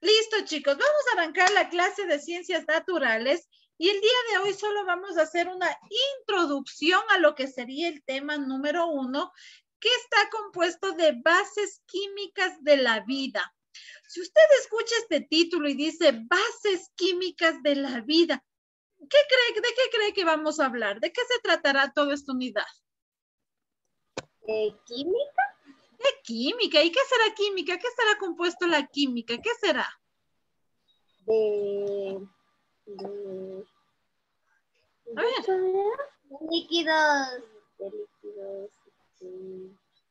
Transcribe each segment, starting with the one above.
Listo, chicos, vamos a arrancar la clase de ciencias naturales y el día de hoy solo vamos a hacer una introducción a lo que sería el tema número 1, que está compuesto de bases químicas de la vida. Si usted escucha este título y dice bases químicas de la vida, ¿de qué cree que vamos a hablar? ¿De qué se tratará toda esta unidad? ¿Química? De química. ¿Y qué será química? ¿Qué estará compuesto la química? ¿Qué será? De líquidos. De líquidos.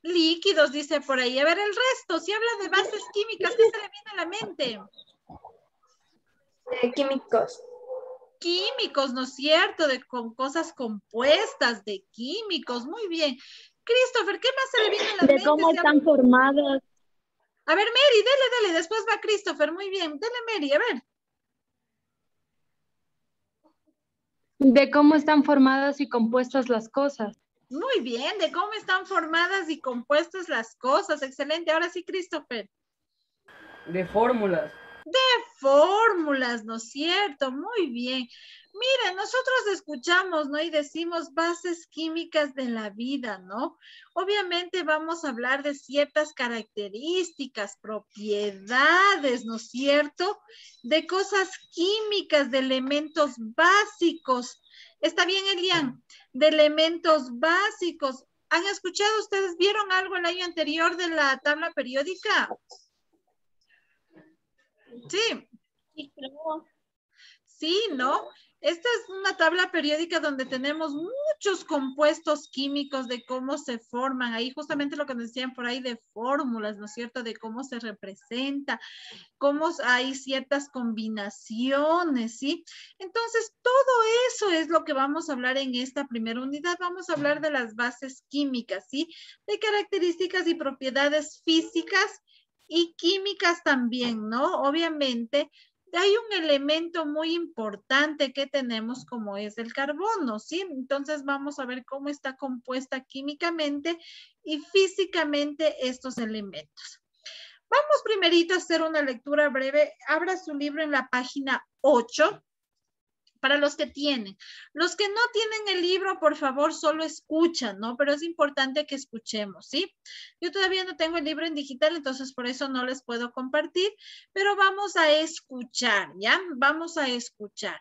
Líquidos, dice por ahí. A ver, el resto, si habla de bases químicas, ¿qué se le viene a la mente? Químicos. Químicos, ¿no es cierto? Con cosas compuestas, de químicos. Muy bien. Christopher, ¿qué más se le viene a la mente? De cómo están formados. A ver, Mary, dele. Después va Christopher. Muy bien. Dele, Mary, a ver. De cómo están formadas y compuestas las cosas. Muy bien, de cómo están formadas y compuestas las cosas. Excelente. Ahora sí, Christopher. De fórmulas. De fórmulas, ¿no es cierto? Muy bien. Miren, nosotros escuchamos, ¿no? Y decimos bases químicas de la vida, ¿no? Obviamente vamos a hablar de ciertas características, propiedades, ¿no es cierto? De cosas químicas, de elementos básicos. ¿Está bien, Elian? De elementos básicos. ¿Han escuchado ustedes, vieron algo el año anterior de la tabla periódica? Sí. Sí, ¿no? Esta es una tabla periódica donde tenemos muchos compuestos químicos de cómo se forman. Ahí justamente lo que nos decían por ahí de fórmulas, ¿no es cierto? De cómo se representa, cómo hay ciertas combinaciones, ¿sí? Entonces, todo eso es lo que vamos a hablar en esta primera unidad. Vamos a hablar de las bases químicas, ¿sí? De características y propiedades físicas y químicas también, ¿no? Obviamente, hay un elemento muy importante que tenemos como es el carbono, ¿sí? Entonces vamos a ver cómo está compuesta químicamente y físicamente estos elementos. Vamos primerito a hacer una lectura breve. Abra su libro en la página 8. Para los que tienen. Los que no tienen el libro, por favor, solo escuchan, ¿no? Pero es importante que escuchemos, ¿sí? Yo todavía no tengo el libro en digital, entonces por eso no les puedo compartir, pero vamos a escuchar, ¿ya? Vamos a escuchar.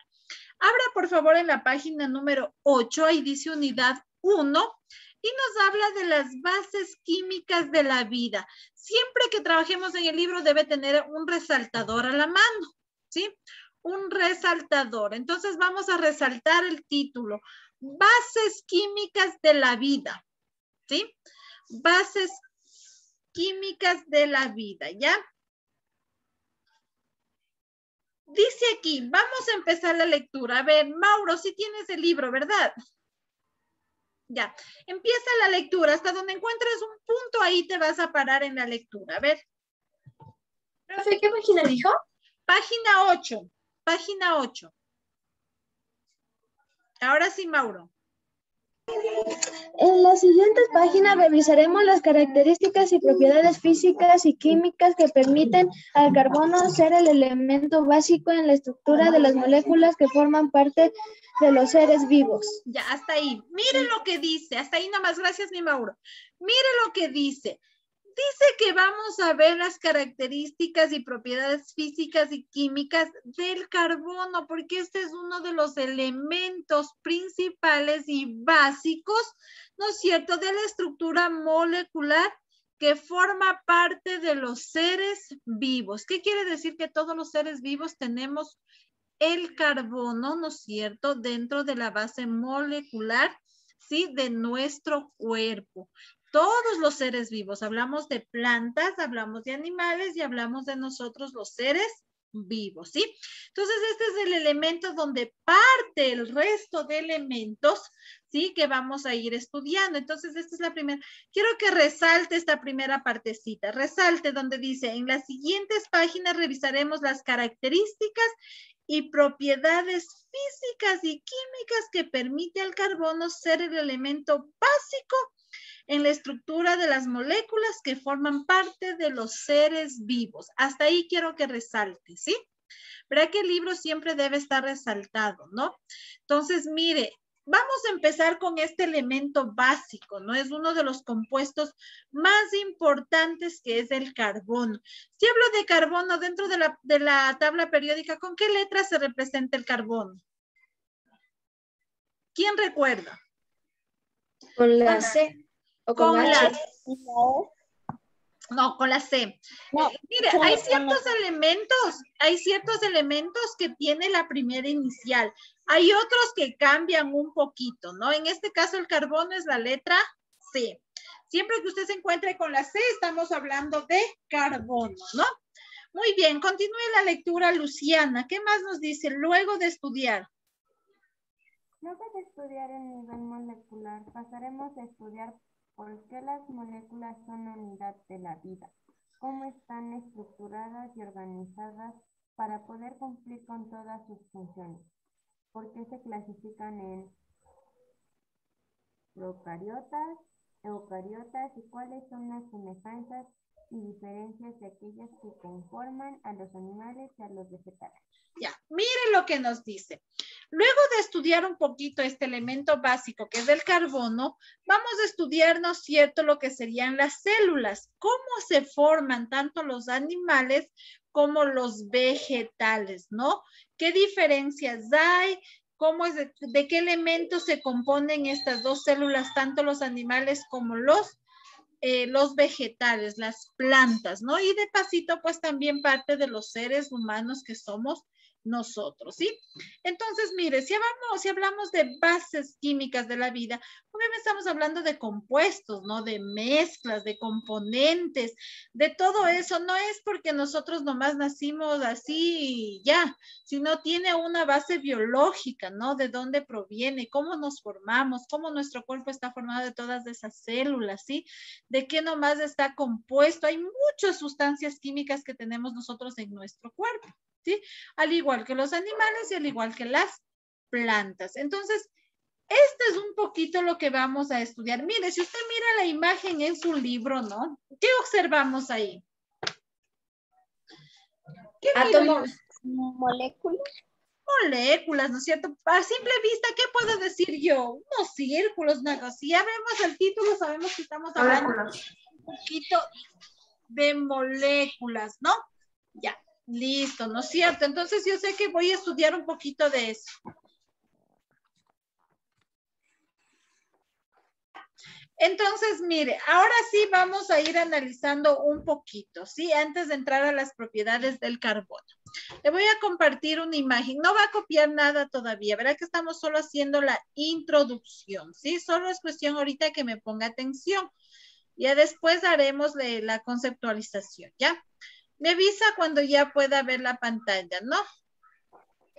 Abra, por favor, en la página número 8, ahí dice unidad 1, y nos habla de las bases químicas de la vida. Siempre que trabajemos en el libro debe tener un resaltador a la mano, ¿sí? Un resaltador. Entonces vamos a resaltar el título. Bases químicas de la vida. ¿Sí? Bases químicas de la vida, ¿ya? Dice aquí, vamos a empezar la lectura. A ver, Mauro, si tienes el libro, ¿verdad? Ya, empieza la lectura. Hasta donde encuentres un punto, ahí te vas a parar en la lectura. A ver. Profe, ¿qué página dijo? Página 8. Página 8. Ahora sí, Mauro. En las siguientes páginas revisaremos las características y propiedades físicas y químicas que permiten al carbono ser el elemento básico en la estructura de las moléculas que forman parte de los seres vivos. Ya, hasta ahí. Miren lo que dice. Hasta ahí nomás. Gracias, mi Mauro. Miren lo que dice. Dice que vamos a ver las características y propiedades físicas y químicas del carbono, porque este es uno de los elementos principales y básicos, ¿no es cierto?, de la estructura molecular que forma parte de los seres vivos. ¿Qué quiere decir? Que todos los seres vivos tenemos el carbono, ¿no es cierto?, dentro de la base molecular, ¿sí?, de nuestro cuerpo. Todos los seres vivos, hablamos de plantas, hablamos de animales y hablamos de nosotros los seres vivos, ¿sí? Entonces, este es el elemento donde parte el resto de elementos, ¿sí? Que vamos a ir estudiando. Entonces, esta es la primera. Quiero que resalte esta primera partecita. Resalte donde dice, en las siguientes páginas revisaremos las características y propiedades físicas y químicas que permite al carbono ser el elemento básico en la estructura de las moléculas que forman parte de los seres vivos. Hasta ahí quiero que resalte, ¿sí? Verá que el libro siempre debe estar resaltado, ¿no? Entonces, mire, vamos a empezar con este elemento básico, ¿no? Es uno de los compuestos más importantes que es el carbono. Si hablo de carbono dentro de la tabla periódica, ¿con qué letra se representa el carbono? ¿Quién recuerda? Con la C. ¿O con Con H? la No, con la C. No, Mire, hay ciertos elementos que tiene la primera inicial. Hay otros que cambian un poquito, ¿no? En este caso el carbono es la letra C. Siempre que usted se encuentre con la C, estamos hablando de carbono, ¿no? Muy bien, continúe la lectura, Luciana. ¿Qué más nos dice luego de estudiar? Luego de estudiar el nivel molecular, pasaremos a estudiar por qué las moléculas son la unidad de la vida, cómo están estructuradas y organizadas para poder cumplir con todas sus funciones, por qué se clasifican en procariotas, eucariotas y cuáles son las semejanzas y diferencias de aquellas que conforman a los animales y a los vegetales. Ya, mire lo que nos dice. Luego de estudiar un poquito este elemento básico que es el carbono, vamos a estudiar, ¿no es cierto?, lo que serían las células, cómo se forman tanto los animales como los vegetales, ¿no? ¿Qué diferencias hay? ¿Cómo es de qué elementos se componen estas dos células, tanto los animales como los vegetales, las plantas, ¿no? Y de pasito, pues también parte de los seres humanos que somos nosotros, ¿sí? Entonces, mire, si hablamos de bases químicas de la vida, obviamente estamos hablando de compuestos, ¿no? De mezclas, de componentes, de todo eso. No es porque nosotros nomás nacimos así y ya, sino tiene una base biológica, ¿no? De dónde proviene, cómo nos formamos, cómo nuestro cuerpo está formado de todas esas células, ¿sí? De qué nomás está compuesto. Hay muchas sustancias químicas que tenemos nosotros en nuestro cuerpo, ¿sí? Al igual que los animales y al igual que las plantas. Entonces, este es un poquito lo que vamos a estudiar. Mire, si usted mira la imagen en su libro, ¿no? ¿Qué observamos ahí? ¿Qué átomos, moléculas. Moléculas, ¿no es cierto? A simple vista, ¿qué puedo decir yo? Unos círculos, una cosa. Si ya vemos el título, sabemos que estamos hablando un poquito de moléculas, ¿no? Ya. Listo, ¿no es cierto? Entonces yo sé que voy a estudiar un poquito de eso. Entonces, mire, ahora sí vamos a ir analizando un poquito, ¿sí? Antes de entrar a las propiedades del carbono. Le voy a compartir una imagen. No va a copiar nada todavía. Verá que estamos solo haciendo la introducción, ¿sí? Solo es cuestión ahorita que me ponga atención. Ya después haremos la conceptualización, ¿ya? Me avisa cuando ya pueda ver la pantalla, ¿no?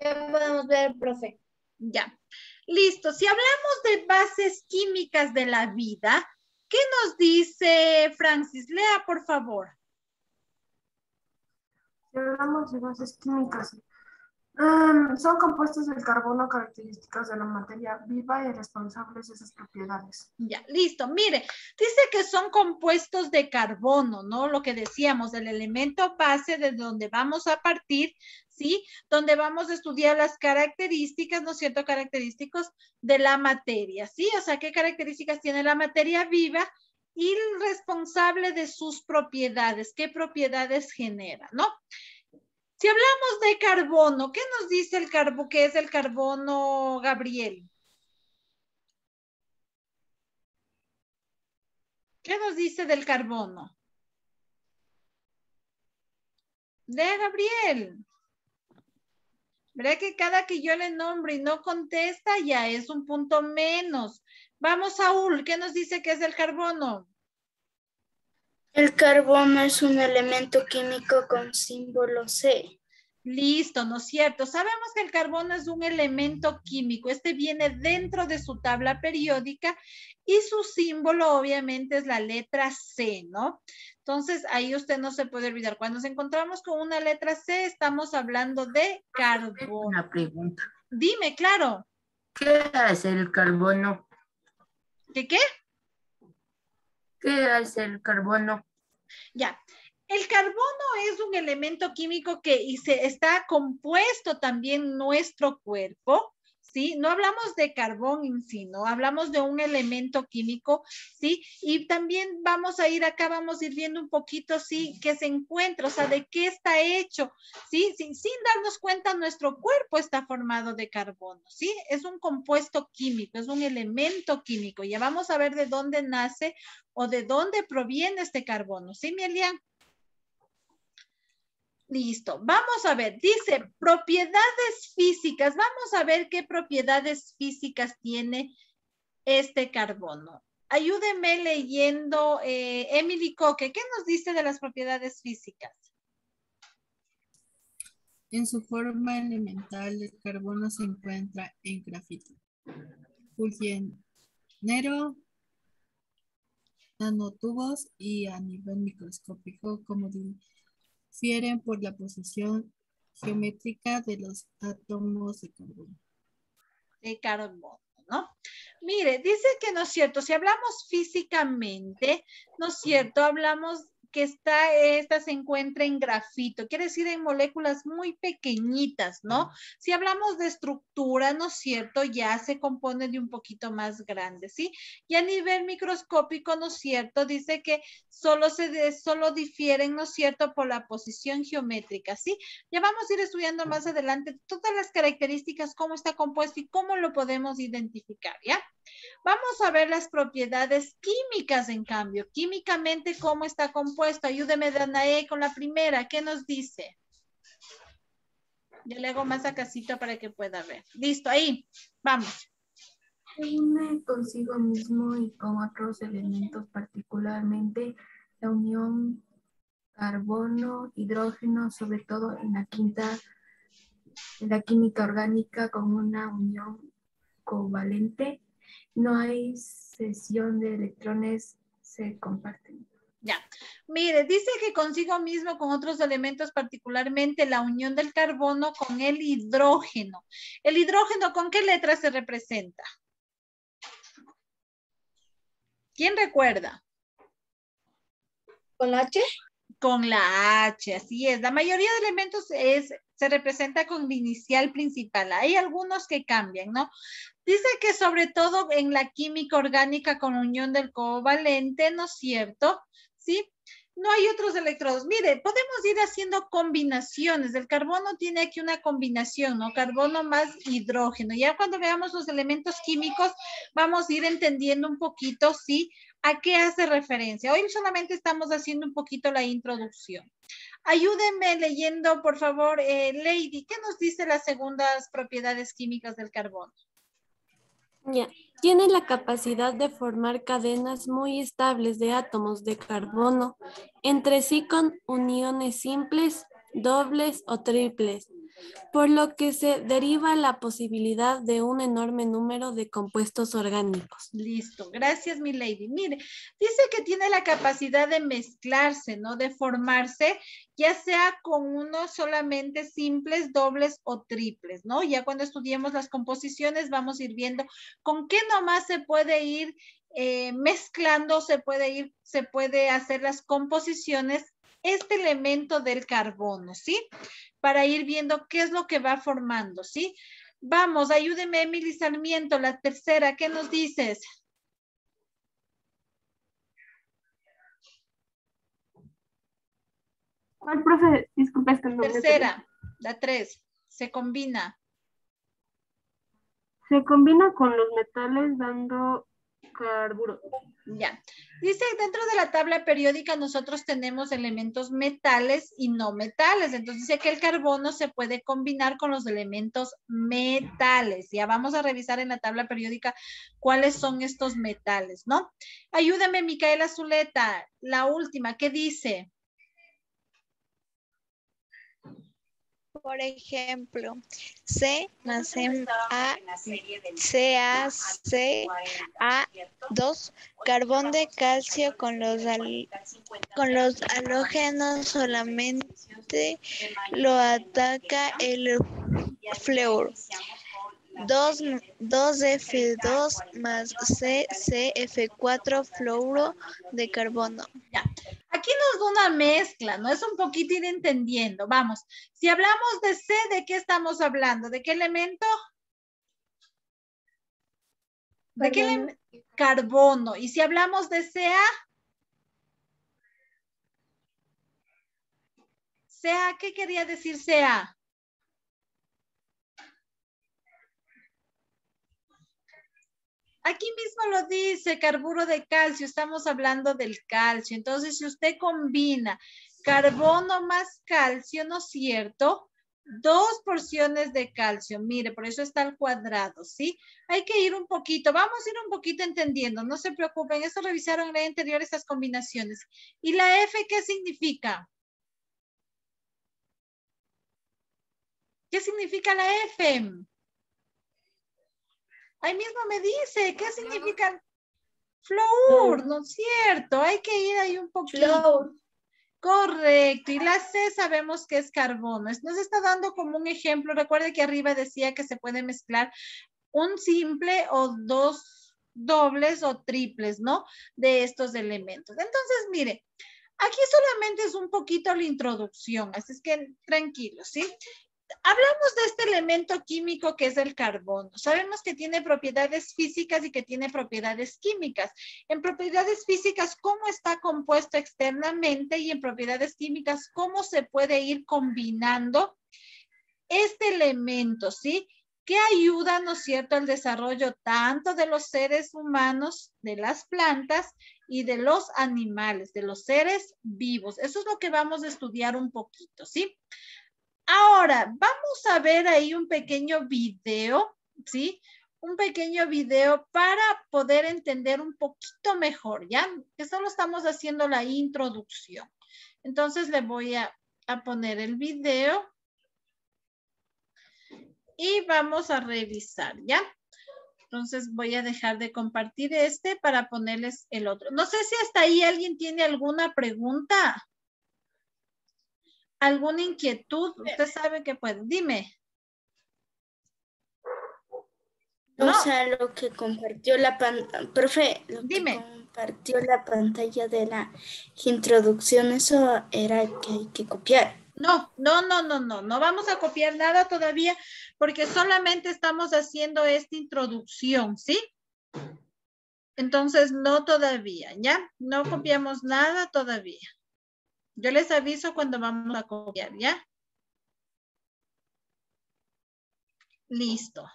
Ya podemos ver, profe. Ya. Listo. Si hablamos de bases químicas de la vida, ¿qué nos dice Francis? Lea, por favor. Si hablamos de bases químicas, son compuestos del carbono características de la materia viva y responsables de sus propiedades. Ya, listo. Mire, dice que son compuestos de carbono, ¿no? Lo que decíamos, el elemento base de donde vamos a partir, ¿sí? Donde vamos a estudiar las características, ¿no es cierto? Característicos de la materia, ¿sí? O sea, ¿qué características tiene la materia viva? Y el responsable de sus propiedades, ¿qué propiedades genera, no? Si hablamos de carbono, ¿qué nos dice el carbono? ¿Qué es el carbono, Gabriel? ¿Qué nos dice del carbono? De Gabriel. Verá que cada que yo le nombre y no contesta, ya es un punto menos. Vamos, Saúl, ¿qué nos dice que es el carbono? El carbono es un elemento químico con símbolo C. Listo, ¿no es cierto? Sabemos que el carbono es un elemento químico. Este viene dentro de su tabla periódica y su símbolo obviamente es la letra C, ¿no? Entonces, ahí usted no se puede olvidar. Cuando nos encontramos con una letra C, estamos hablando de carbono. Una pregunta. Dime, claro. ¿Qué hace el carbono? ¿Qué qué? ¿Qué es el carbono? Ya. El carbono es un elemento químico que está compuesto también en nuestro cuerpo, ¿sí? No hablamos de carbón en sí, ¿no? Hablamos de un elemento químico, ¿sí? Y también vamos a ir acá, vamos a ir viendo un poquito, ¿sí? Que se encuentra, o sea, de qué está hecho, ¿sí? Sin darnos cuenta, nuestro cuerpo está formado de carbono, ¿sí? Es un compuesto químico, es un elemento químico. Ya vamos a ver de dónde nace o de dónde proviene este carbono, ¿sí, Melian? Listo, vamos a ver, dice propiedades físicas, vamos a ver qué propiedades físicas tiene este carbono. Ayúdenme leyendo, Emily Coque, ¿qué nos dice de las propiedades físicas? En su forma elemental, el carbono se encuentra en grafito, fulgenero, nanotubos y a nivel microscópico, como difieren por la posición geométrica de los átomos de carbono. De carbono, ¿no? Mire, dice que no es cierto, si hablamos físicamente, no es cierto, hablamos que esta se encuentra en grafito, quiere decir en moléculas muy pequeñitas, ¿no? Si hablamos de estructura, ¿no es cierto? Ya se compone de un poquito más grande, ¿sí? Y a nivel microscópico, ¿no es cierto? Dice que solo difieren, ¿no es cierto? Por la posición geométrica, ¿sí? Ya vamos a ir estudiando más adelante todas las características, cómo está compuesto y cómo lo podemos identificar, ¿ya? Vamos a ver las propiedades químicas, en cambio. Químicamente, ¿cómo está compuesto? Ayúdeme, Danae, con la primera. ¿Qué nos dice? Yo le hago más a casita para que pueda ver. Listo, ahí. Vamos. Se une consigo mismo y con otros elementos, particularmente la unión carbono-hidrógeno, sobre todo en la química orgánica, con una unión covalente. No hay cesión de electrones, se comparten. Ya, mire, dice que consigo mismo con otros elementos, particularmente la unión del carbono con el hidrógeno. ¿El hidrógeno con qué letra se representa? ¿Quién recuerda? ¿Con la H? Con la H, así es. La mayoría de elementos se representa con la inicial principal. Hay algunos que cambian, ¿no? Dice que sobre todo en la química orgánica con unión del covalente, ¿no es cierto? ¿Sí? No hay otros electrodos. Mire, podemos ir haciendo combinaciones. El carbono tiene aquí una combinación, ¿no? Carbono más hidrógeno. Ya cuando veamos los elementos químicos, vamos a ir entendiendo un poquito, ¿sí? ¿A qué hace referencia? Hoy solamente estamos haciendo un poquito la introducción. Ayúdenme leyendo, por favor, Lady, ¿qué nos dice las segundas propiedades químicas del carbono? Ya. Tiene la capacidad de formar cadenas muy estables de átomos de carbono entre sí con uniones simples, dobles o triples, por lo que se deriva la posibilidad de un enorme número de compuestos orgánicos. Listo, gracias mi lady. Mire, dice que tiene la capacidad de mezclarse, ¿no? De formarse, ya sea con unos solamente simples, dobles o triples, ¿no? Ya cuando estudiemos las composiciones vamos a ir viendo con qué nomás se puede ir mezclando, se puede hacer las composiciones, este elemento del carbono, ¿sí? Para ir viendo qué es lo que va formando, ¿sí? Vamos, ayúdeme, Emily Sarmiento, la tercera, ¿qué nos dices? ¿Cuál, profe? Disculpe, es que no tercera, la 3, se combina. Se combina con los metales dando carburo. Ya. Dice, dentro de la tabla periódica nosotros tenemos elementos metales y no metales. Entonces dice que el carbono se puede combinar con los elementos metales. Ya vamos a revisar en la tabla periódica cuáles son estos metales, ¿no? Ayúdame, Micaela Zuleta, la última, ¿qué dice? Por ejemplo, C más A, CaCa2, carbón de calcio con los halógenos solamente lo ataca el flúor. 2F2 más CF4 fluoruro de carbono. Ya. Aquí nos da una mezcla, ¿no? Es un poquito ir entendiendo. Vamos, si hablamos de C, ¿de qué estamos hablando? ¿De qué elemento? ¿De qué elemento? Carbono. Y si hablamos de Ca, Ca, ¿qué quería decir Ca? Aquí mismo lo dice, carburo de calcio, estamos hablando del calcio. Entonces, si usted combina carbono más calcio, ¿no es cierto? 2 porciones de calcio, mire, por eso está al cuadrado, ¿sí? Hay que ir un poquito, vamos a ir un poquito entendiendo, no se preocupen, eso revisaron en la anterior estas combinaciones. ¿Y la F qué significa? ¿Qué significa la F? Ahí mismo me dice, ¿qué significa? Fluor, ¿no es cierto? Hay que ir ahí un poquito. Fluor. Correcto. Y la C sabemos que es carbono. Nos está dando como un ejemplo. Recuerde que arriba decía que se puede mezclar un simple o dos dobles o triples, ¿no? De estos elementos. Entonces, mire, aquí solamente es un poquito la introducción. Así es que tranquilos, ¿sí? Hablamos de este elemento químico que es el carbono. Sabemos que tiene propiedades físicas y que tiene propiedades químicas. En propiedades físicas, cómo está compuesto externamente, y en propiedades químicas, cómo se puede ir combinando este elemento, ¿sí? Que ayuda, ¿no es cierto?, al desarrollo tanto de los seres humanos, de las plantas y de los animales, de los seres vivos. Eso es lo que vamos a estudiar un poquito, ¿sí? Ahora, vamos a ver ahí un pequeño video, ¿sí? Un pequeño video para poder entender un poquito mejor, ¿ya? Que solo estamos haciendo la introducción. Entonces, le voy a poner el video y vamos a revisar, ¿ya? Entonces, voy a dejar de compartir este para ponerles el otro. No sé si hasta ahí alguien tiene alguna pregunta. ¿Alguna inquietud? Usted sabe que puede. Dime. No. O sea, lo que compartió la pantalla, profe, Dime. Compartió la pantalla de la introducción, eso era que hay que copiar. No vamos a copiar nada todavía porque solamente estamos haciendo esta introducción, ¿sí? Entonces, no todavía, ¿ya? No copiamos nada todavía. Yo les aviso cuando vamos a copiar, ¿ya? Listo.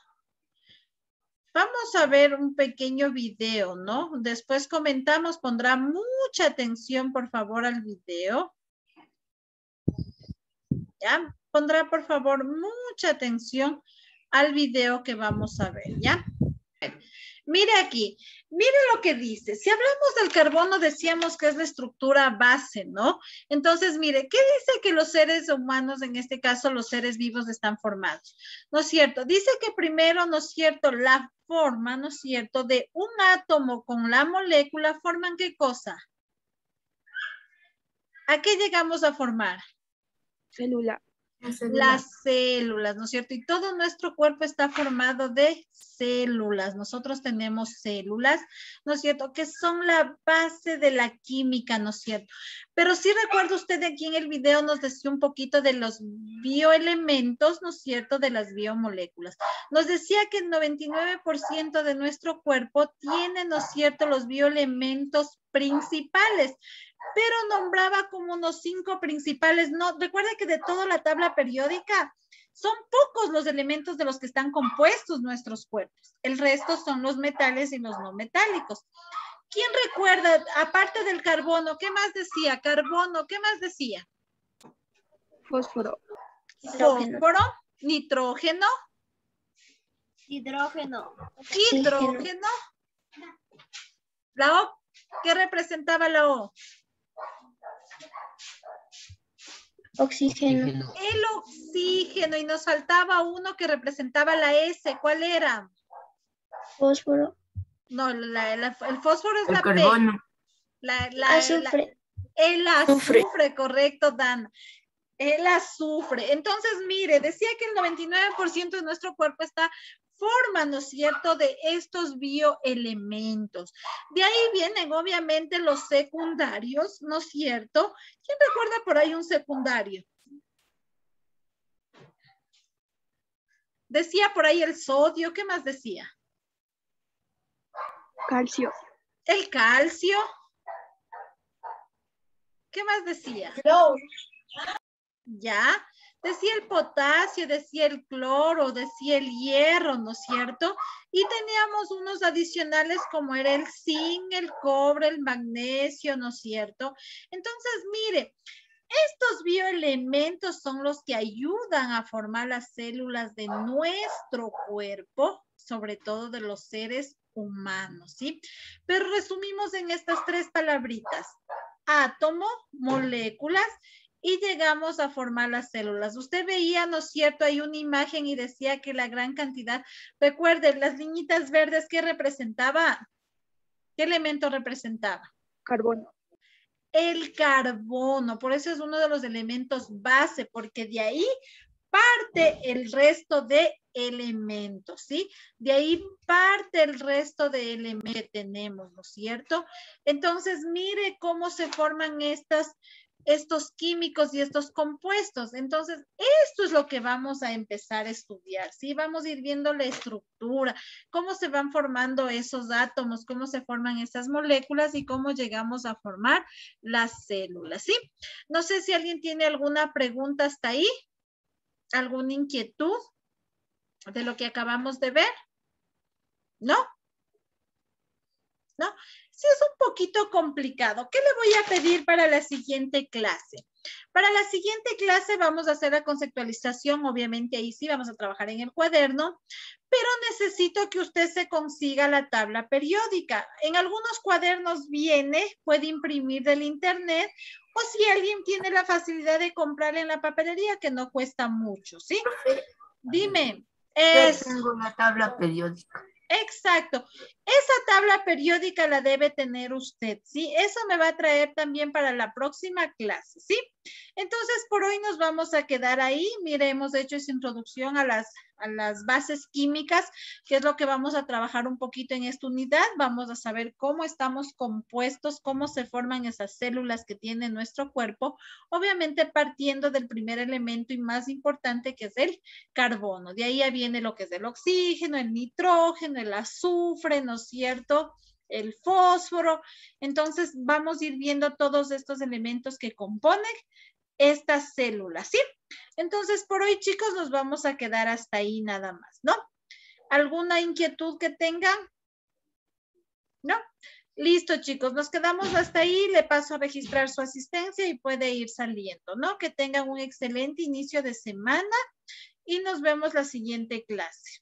Vamos a ver un pequeño video, ¿no? Después comentamos, pondrá mucha atención, por favor, al video. ¿Ya? Pondrá, por favor, mucha atención al video que vamos a ver, ¿ya? Mire aquí, mire lo que dice. Si hablamos del carbono, decíamos que es la estructura base, ¿no? Entonces, mire, ¿qué dice que los seres humanos, en este caso los seres vivos, están formados? ¿No es cierto? Dice que primero, ¿no es cierto?, la forma, ¿no es cierto?, de un átomo con la molécula, ¿forman qué cosa? ¿A qué llegamos a formar? Célula. Las células, ¿no es cierto? Y todo nuestro cuerpo está formado de células. Nosotros tenemos células, ¿no es cierto?, que son la base de la química, ¿no es cierto? Pero sí recuerda usted aquí en el video nos decía un poquito de los bioelementos, ¿no es cierto?, de las biomoléculas. Nos decía que el 99% de nuestro cuerpo tiene, ¿no es cierto?, los bioelementos principales, pero nombraba como unos 5 principales. No, recuerda que de toda la tabla periódica son pocos los elementos de los que están compuestos nuestros cuerpos. El resto son los metales y los no metálicos. ¿Quién recuerda, aparte del carbono, qué más decía? Carbono, ¿qué más decía? Fósforo. Fósforo, nitrógeno. Hidrógeno. Hidrógeno. La O, ¿qué representaba la O? Oxígeno. El oxígeno, y nos faltaba uno que representaba la S. ¿Cuál era? Fósforo. No, el fósforo es El la carbono. P. Azufre. El azufre, correcto, Dan. El azufre. Entonces, mire, decía que el 99% de nuestro cuerpo está forma, ¿no es cierto?, de estos bioelementos. De ahí vienen obviamente los secundarios, ¿no es cierto? ¿Quién recuerda por ahí un secundario? Decía por ahí el sodio, ¿qué más decía? Calcio. El calcio. ¿Qué más decía? Ya. Decía el potasio, decía el cloro, decía el hierro, ¿no es cierto? Y teníamos unos adicionales como era el zinc, el cobre, el magnesio, ¿no es cierto? Entonces, mire, estos bioelementos son los que ayudan a formar las células de nuestro cuerpo, sobre todo de los seres humanos, ¿sí? Pero resumimos en estas tres palabritas: átomo, moléculas, y llegamos a formar las células. Usted veía, ¿no es cierto?, hay una imagen y decía que la gran cantidad, recuerden, las liñitas verdes, ¿qué representaba? ¿Qué elemento representaba? Carbono. El carbono, por eso es uno de los elementos base, porque de ahí parte el resto de elementos, ¿sí? De ahí parte el resto de elementos que tenemos, ¿no es cierto? Entonces, mire cómo se forman estos químicos y estos compuestos. Entonces, esto es lo que vamos a empezar a estudiar, ¿sí? Vamos a ir viendo la estructura, cómo se van formando esos átomos, cómo se forman esas moléculas y cómo llegamos a formar las células, ¿sí? No sé si alguien tiene alguna pregunta hasta ahí, alguna inquietud de lo que acabamos de ver, ¿no? ¿No? Sí, es un poquito complicado. ¿Qué le voy a pedir para la siguiente clase? Para la siguiente clase vamos a hacer la conceptualización, obviamente ahí sí vamos a trabajar en el cuaderno, pero necesito que usted se consiga la tabla periódica. En algunos cuadernos viene, puede imprimir del internet, o si alguien tiene la facilidad de comprarla en la papelería, que no cuesta mucho, ¿sí? Dime. Yo tengo una tabla periódica. Exacto. Esa tabla periódica la debe tener usted, ¿sí? Eso me va a traer también para la próxima clase, ¿sí? Entonces, por hoy nos vamos a quedar ahí. Mire, hemos hecho esa introducción a las bases químicas, que es lo que vamos a trabajar un poquito en esta unidad. Vamos a saber cómo estamos compuestos, cómo se forman esas células que tiene nuestro cuerpo, obviamente partiendo del primer elemento y más importante, que es el carbono. De ahí ya viene lo que es el oxígeno, el nitrógeno, el azufre, ¿no es cierto?, el fósforo. Entonces vamos a ir viendo todos estos elementos que componen estas células, ¿sí? Entonces por hoy, chicos, nos vamos a quedar hasta ahí nada más, ¿no? ¿Alguna inquietud que tengan? ¿No? Listo, chicos, nos quedamos hasta ahí. Le paso a registrar su asistencia y puede ir saliendo, ¿no? Que tengan un excelente inicio de semana y nos vemos la siguiente clase.